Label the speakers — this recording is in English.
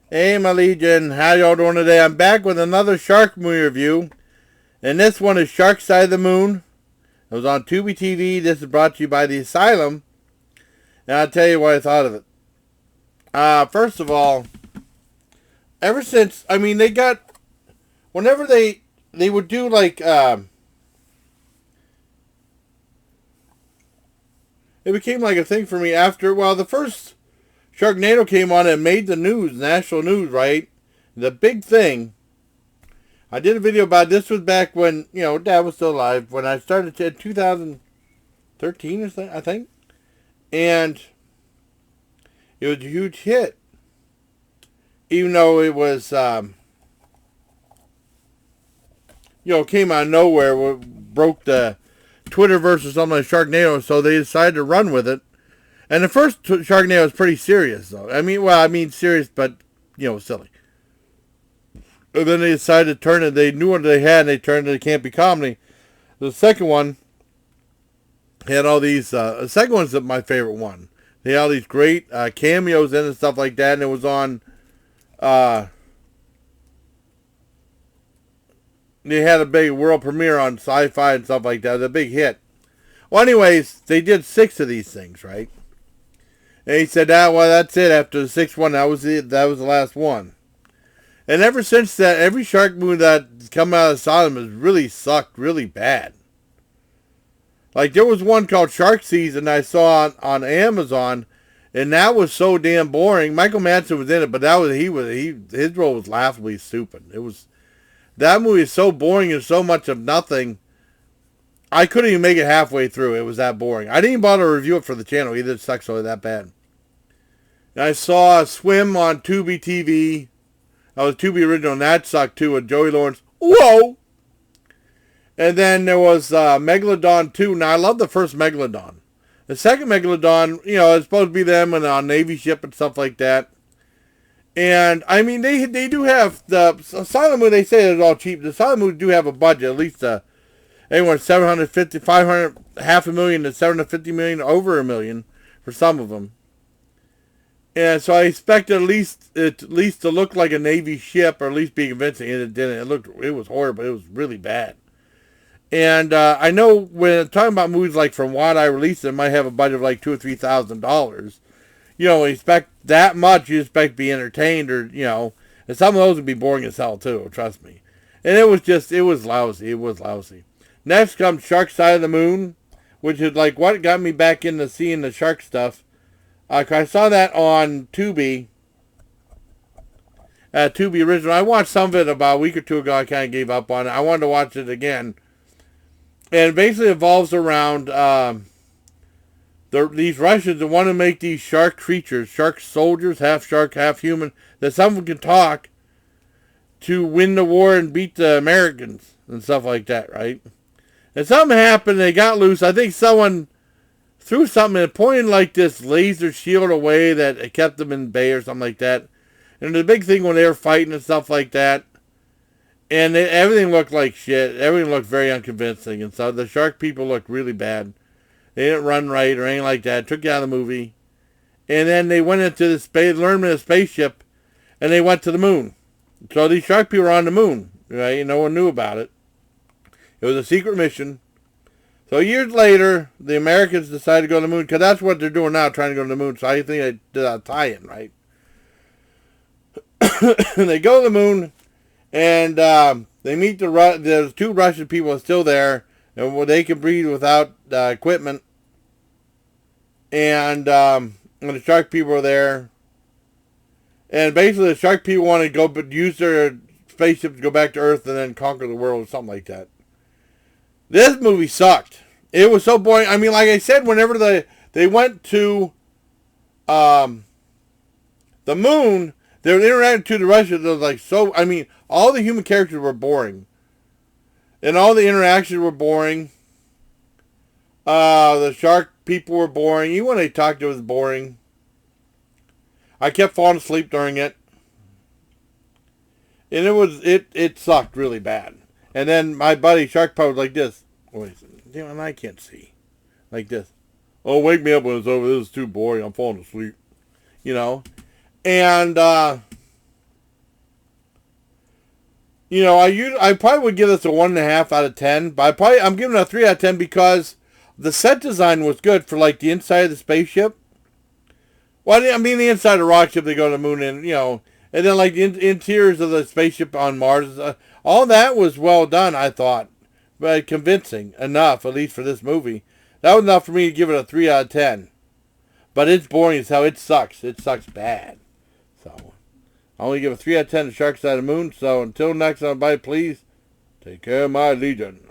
Speaker 1: Hey, my legion, how y'all doing today? I'm back with another shark movie review, and this one is Shark Side of the Moon. It was on Tubi TV. This is brought to you by the Asylum, and I'll tell you what I thought of it. First of all, ever since they got whenever they would do it became like a thing for me after the first Sharknado came on and made the news, national news, right? The big thing. I did a video about this was back when, Dad was still alive, when I started in 2013 or something, I think. And it was a huge hit. Even though it was, came out of nowhere, broke the Twitterverse or something like Sharknado, so they decided to run with it. And the first Sharknado was pretty serious, though. Serious, but, silly. And then they decided to turn it. They knew what they had, and they turned it to campy comedy. The second one had all these. The second one's my favorite one. They had all these great cameos in and stuff like that, and it was on. They had a big world premiere on Sci-Fi and stuff like that. It was a big hit. Well, anyways, they did 6 of these things, right? And he said, that's it. After the 6th one, that was it. That was the last one. And ever since that, every shark movie that's come out of Sodom has really sucked really bad. Like, there was one called Shark Season I saw on Amazon, and that was so damn boring. Michael Madsen was in it, but his role was laughably stupid. That movie is so boring and so much of nothing. I couldn't even make it halfway through. It was that boring. I didn't even bother to review it for the channel either. It sucks so that bad. And I saw Swim on Tubi TV. That was Tubi original, and that sucked too with Joey Lawrence. Whoa! And then there was Megalodon 2. Now, I love the first Megalodon. The second Megalodon, it's supposed to be them on a Navy ship and stuff like that. And, they do have the Silent Moon, they say it's all cheap. The Silent Moon do have a budget, at least anywhere 750, 500, half a million to 750 million, over a million for some of them. And so I expected at least to look like a Navy ship, or at least be convincing, and it didn't. It was horrible. It was really bad. And I know when talking about movies like From What I Released, it might have a budget of like $2,000 or $3,000. Expect that much. You expect to be entertained, or and some of those would be boring as hell too. Trust me. And it was lousy. It was lousy. Next comes Shark Side of the Moon, which is like what got me back into seeing the shark stuff. I saw that on Tubi. Tubi original. I watched some of it about a week or two ago. I kind of gave up on it. I wanted to watch it again. And it basically evolves around these Russians that want to make these shark creatures, shark soldiers, half shark, half human, that some of them can talk, to win the war and beat the Americans and stuff like that, right? And something happened. They got loose. I think someone threw something and pointed like this laser shield away that it kept them in bay or something like that. And the big thing when they were fighting and stuff like that. And everything looked like shit. Everything looked very unconvincing. And so the shark people looked really bad. They didn't run right or anything like that. It took you out of the movie. And then they went into the learned in a spaceship, and they went to the moon. So these shark people were on the moon, right? No one knew about it. It was a secret mission. So years later, the Americans decided to go to the moon, because that's what they're doing now, trying to go to the moon. So I think they did a tie-in, right? They go to the moon, and they meet there's 2 Russian people still there, and they can breathe without equipment. And the shark people are there. And basically, the shark people want to go, but use their spaceship to go back to Earth and then conquer the world or something like that. This movie sucked. It was so boring. Like I said, whenever they went to the moon, they were interacting to the Russians. It was like so. All the human characters were boring, and all the interactions were boring. The shark people were boring. Even when they talked, it was boring. I kept falling asleep during it, and it sucked really bad. And then my buddy Shark Power was like this. Wait, damn, I can't see. Like this. Oh, wake me up when it's over. This is too boring. I'm falling asleep. And You know, I probably would give this a 1.5 out of 10, but I'm giving it a 3 out of 10 because the set design was good for like the inside of the spaceship. Well, I mean the inside of the rocket ship they go to the moon and and then like the interiors of the spaceship on Mars, all that was well done, I thought, but convincing enough, at least for this movie. That was enough for me to give it a 3 out of 10. But it's boring as hell. It sucks. It sucks bad. So I only give a 3 out of 10 to Shark Side of the Moon. So until next time, everybody, please take care of my legion.